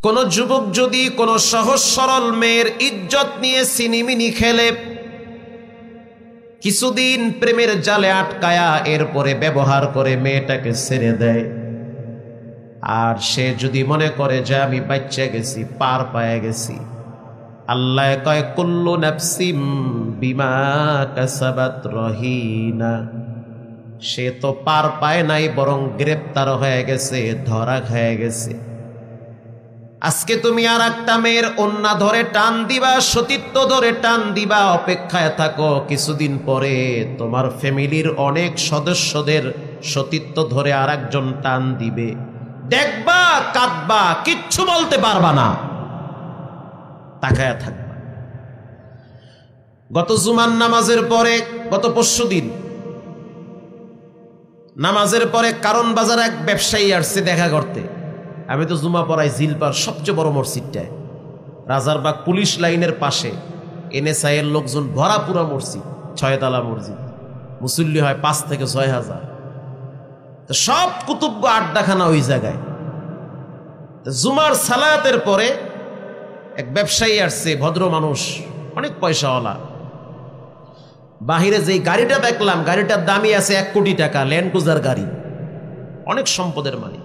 কোন যুবক যদি কোন সহজ সরল মেয়ের ইজ্জত নিয়ে সিনিমিনি খেলে, কিছুদিন প্রেমের জালে আটকায়া এরপরে ব্যবহার করে মেয়েটাকে ছেড়ে দেয়, আর সে যদি মনে করে যে আমি বাচ্চা গেছি, পার পায়ে গেছি, আল্লাহ কয় কুল্লু নাফসিম বিমা কাসাবাত রহিনা, সে তো পার পায় নাই, বরং গ্রেপ্তার হয়ে গেছে, ধরা খেয়ে গেছে। আজকে তুমি আর একটা মেয়ের ওন্না ধরে টান দিবা, সতীত্ব ধরে টান দিবা, অপেক্ষায় থাকো, কিছুদিন পরে তোমার ফ্যামিলির অনেক সদস্যদের সতীত্ব ধরে আর একজন টান দিবে, দেখবা, কাঁদবা, কিচ্ছু বলতে পারবা না, তাকায়া থাকবা। গত জুমার নামাজের পরে, গত পরশুদিন নামাজের পরে কারণ বাজার এক ব্যবসায়ী আসছে দেখা করতে। আমি তো জুমা পড়াই জিলপার সবচেয়ে বড় মসজিদটায়, রাজারবাগ পুলিশ লাইনের পাশে, এনএসআই এর লোকজন ভরা পুরা মসজিদ, 6 তলা মসজিদ, মুসল্লি হয় 5 থেকে 6 হাজার। তো সব কুতুব্য আড্ডাখানা ওই জায়গায়। জুমার সালাতের পরে এক ব্যবসায়ী আসছে, ভদ্র মানুষ, অনেক পয়সাওয়ালা। বাহিরে যে গাড়িটা দেখলাম, গাড়িটার দামই আছে 1 কোটি টাকা, ল্যান্ড ক্রুজার গাড়ি, অনেক সম্পদের মালিক।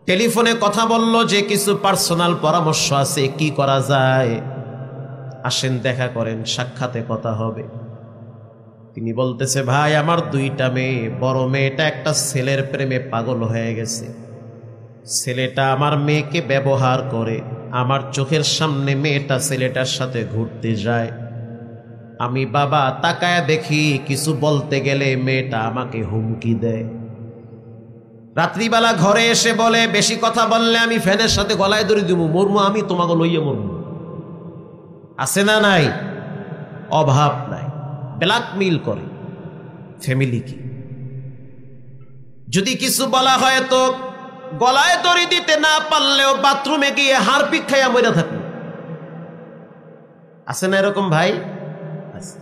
টেলিফোনে কথা বলল যে কিছু পার্সোনাল পরামর্শ আছে, কি করা যায়, আসেন দেখা করেন, সাক্ষাতে কথা হবে। তিনি বলতেছে, ভাই আমার 2টা মেয়ে, বড় মেয়েটা একটা ছেলের প্রেমে পাগল হয়ে গেছে, ছেলেটা আমার মেয়েকে ব্যবহার করে, আমার চোখের সামনে মেয়েটা ছেলেটার সাথে ঘুরতে যায়, আমি বাবা তাকায় দেখি, কিছু বলতে গেলে মেয়েটা আমাকে হুমকি দেয়। রাত্রিবেলা ঘরে এসে বলে, বেশি কথা বললে আমি ফ্যানের সাথে গলায় দড়ি দিব, মরমু আমি, তোমাকে লইয়া মরমু। আছে না নাই? অভাব নাই, ব্ল্যাকমেইল করে ফ্যামিলিকে। যদি কিছু বলা হয় তো গলায় দড়ি দিতে না পারলেও বাথরুমে গিয়ে হারপিক খাইয়া মরে থাকবে। আছে না এরকম ভাই? আছে।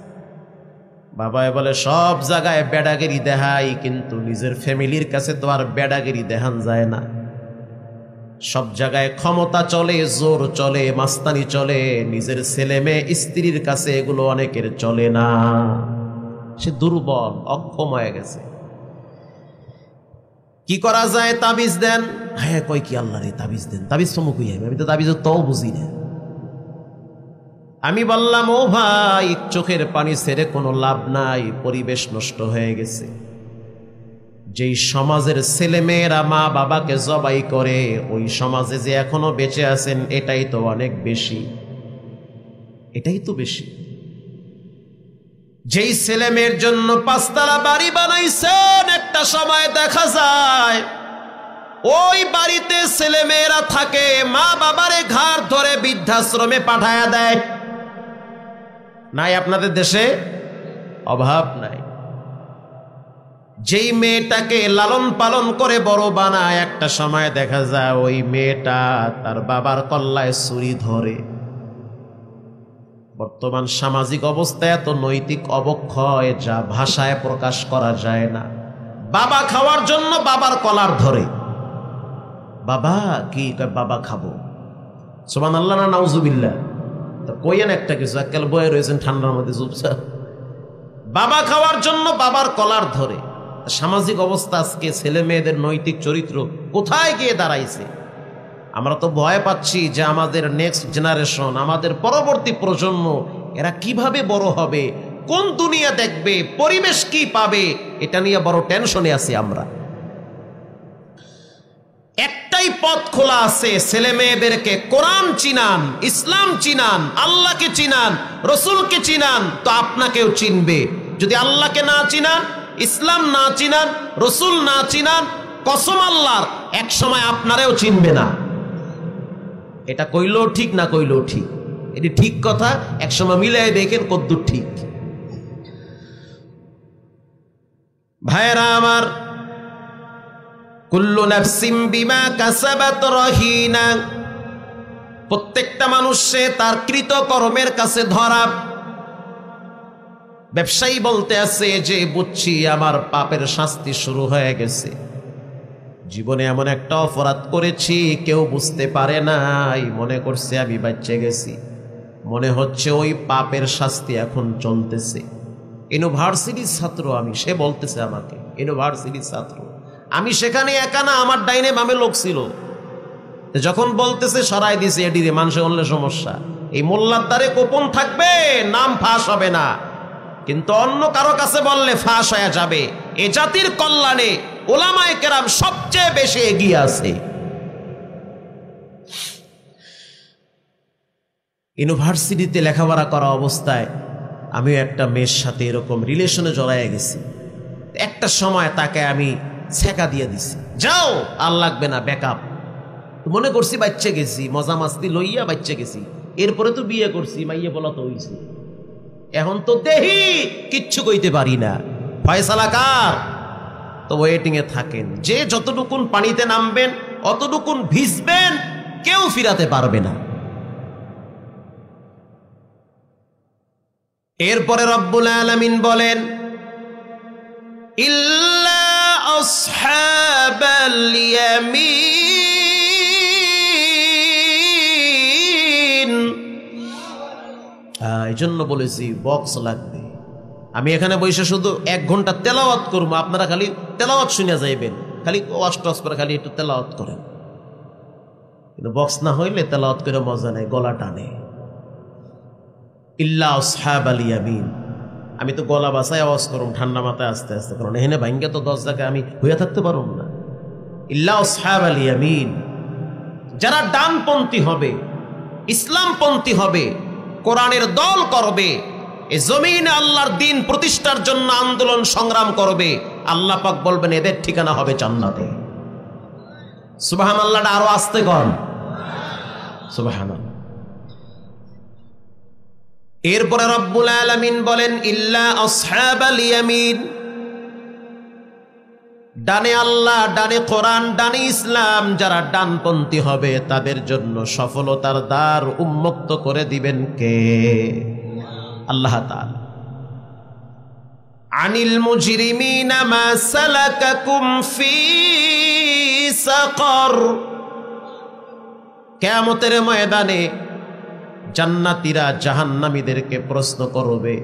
বাবায় বলে সব জায়গায় বেড়াগিরি দেখাই, কিন্তু নিজের ফ্যামিলির কাছে তো আর বেড়াগিরি দেখান যায় না। সব জায়গায় ক্ষমতা চলে, জোর চলে, মাস্তানি চলে, নিজের ছেলে মেয়ে স্ত্রীর কাছে এগুলো অনেকের চলে না। সে দুর্বল, অক্ষম হয়ে গেছে। কি করা যায়? তাবিজ দেন। হ্যাঁ, কয় কি আল্লাহ রে, তাবিজ দেন, তাবিজ চমকুই, আমি তো তাবিজ তো বুঝি না। আমি বললাম, ও ভাই, চোখের পানি ছেড়ে কোনো লাভ নাই, পরিবেশ নষ্ট হয়ে গেছে। যেই সমাজের ছেলে মেয়েরা মা বাবাকে জবাই করে, ওই সমাজে যে এখনো বেঁচে আছেন, এটাই তো অনেক বেশি, এটাই তো বেশি। যেই ছেলে মেয়ের জন্য 5 তলা বাড়ি বানাইছেন, একটা সময় দেখা যায় ওই বাড়িতে ছেলে মেয়েরা থাকে, মা বাবারে ঘাড় ধরে বৃদ্ধাশ্রমে পাঠায়া দেয়। নাই আপনাদের দেশে? অভাব নাই। যেই মেয়েটাকে লালন পালন করে বড় বানায়, একটা সময় দেখা যায় ওই মেয়েটা তার বাবার কল্লায় ছুরি ধরে। বর্তমান সামাজিক অবস্থা এত নৈতিক অবক্ষয়, যা ভাষায় প্রকাশ করা যায় না। বাবা খাওয়ার জন্য বাবার কলার ধরে, বাবা কি বাবা খাবো, সুবহানাল্লাহ না নাউজুবিল্লাহ, তো কইয়েন একটা কিছু, একাল বয়ে রয়েছেন ঠান্ডার মধ্যে চুপচাপ। বাবা খাওয়ার জন্য বাবার কলার ধরে। সামাজিক অবস্থা আজকে ছেলে মেয়েদের নৈতিক চরিত্র কোথায় গিয়ে দাঁড়াইছে? আমরা তো ভয় পাচ্ছি যে আমাদের নেক্সট জেনারেশন, আমাদের পরবর্তী প্রজন্ম, এরা কিভাবে বড় হবে, কোন দুনিয়া দেখবে, পরিবেশ কি পাবে, এটা নিয়ে বড় টেনশনে আছি আমরা। একটাই পথ খোলা আছে, ছেলে মেয়েদেরকে কোরআন চিনান, ইসলাম চিনান, আল্লাহকে চিনান, রসুলকে চিনান, তো আপনাকেও চিনবে। যদি আল্লাহকে না চিনান, ইসলাম না চিনান, রসুল না চিনান, কসম আল্লাহর, এক সময় আপনারাও চিনবে না। এটা কইলেও ঠিক, না কইলেও ঠিক, এটি ঠিক কথা। এক সময় মিলাই দেখেন কদ্দুর ঠিক। ভাইরা আমার, কুল্লু নাফসিম বিমা কাসাবাত রহিনা, প্রত্যেকটা মানুষ সে তার কৃত কর্মের কাছে ধরা। ব্যবসায়ী বলতে আছে যে বুঝছি আমার পাপের শাস্তি শুরু হয়ে গেছে, জীবনে এমন একটা অপরাধ করেছি কেউ বুঝতে পারে নাই, মনে করছে আমি বাঁচে গেছি, মনে হচ্ছে ওই পাপের শাস্তি এখন চলতেছে। ইউনিভার্সিটির ছাত্র আমি, সে বলতেছে আমাকে ইউনিভার্সিটির ছাত্র আমি, সেখানে একা না, আমার ডাইনে বামে লোক ছিল। যখন বলতেছে সরাই দিছে, এডিরে মানুষে অন্য সমস্যা, এই মোল্লার দ্বারে গোপন থাকবে, নাম ফাঁস হবে না, কিন্তু অন্য কারো কাছে বললে ফাঁস হয়ে যাবে। এ জাতির কল্যাণে উলামায়ে কেরাম সবচেয়ে বেশি এগিয়ে আছে। ইউনিভার্সিটিতে লেখাপড়া করা অবস্থায় আমিও একটা মেয়ের সাথে এরকম রিলেশনে জড়াইয়া গেছি। একটা সময় তাকে আমি ছেকা দিয়ে দিছি, যাও আর লাগবে না, ব্যাকআপ। মনে করছি বাচ্চা গেছি, মজা মাস্তি লইয়া বাচ্চা গেছি। এরপরে তো বিয়ে করছি, মাইয়ে বলা তো হইছে। এখন তো দেহি কিচ্ছু কইতে পারি না, ফয়সালা কার? তো ওয়েটিং এ থাকেন, যে যতটুকুন পানিতে নামবেন অতটুকুন ভিজবেন, কেউ ফিরাতে পারবে না। এরপরে রব্বুল আলামিন বলেন, ইল্লা আসহাবাল ইয়ামিন। এই জন্য বলেছি বক্স লাগবে। আমি এখানে বসে শুধু 1 ঘন্টা তেলাওয়াত করবো, আপনারা খালি তেলাওয়াত শুনে যাইবেন, খালি ওয়াজ টস করে খালি একটু তেলাওয়াত করেন। কিন্তু বক্স না হইলে তেলাওয়াত করে মজা নেই, গলা টানে। ইল্লা আসহাবাল ইয়ামিন, আমি তো গলা বাসায় আওয়াজ করুম, ঠান্ডা মাথায় আস্তে আস্তে, কারণ এখানে ভাঙ্গে তো 10 জায়গায় আমি হইয়া থাকতে পারুম না। ইল্লা আসহাবাল ইয়ামিন, যারা ডানপন্থী হবে, ইসলামপন্থী হবে, কোরআনের দল করবে, এই জমিনে আল্লাহর দ্বীন প্রতিষ্ঠার জন্য আন্দোলন সংগ্রাম করবে, আল্লাহ পাক বলবেন এদের ঠিকানা হবে জান্নাতে। সুবহানাল্লাহ, আরো আস্তে কর সুবহানাল্লাহ। এরপরে রব্বুল আলামিন বলেন, ইল্লা আসহাবাল ইয়ামিন, ডানে আল্লাহ, ডানে কোরআন, ডানে ইসলাম, যারা ডানপন্থী হবে তাদের জন্য সফলতার দ্বার উন্মুক্ত করে দিবেন কে? আল্লাহ তাআলা। আনিল মুজরিমিনা মা সালাকাকুম ফি সাকর, কিয়ামতের ময়দানে জান্নাতীরা জাহান্নামীদেরকে প্রশ্ন করবে।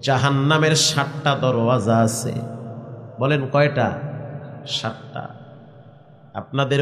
জাহান্নামের 7টা দরওয়াজা আছে। বলেন কয়টা? 7টা। আপনাদের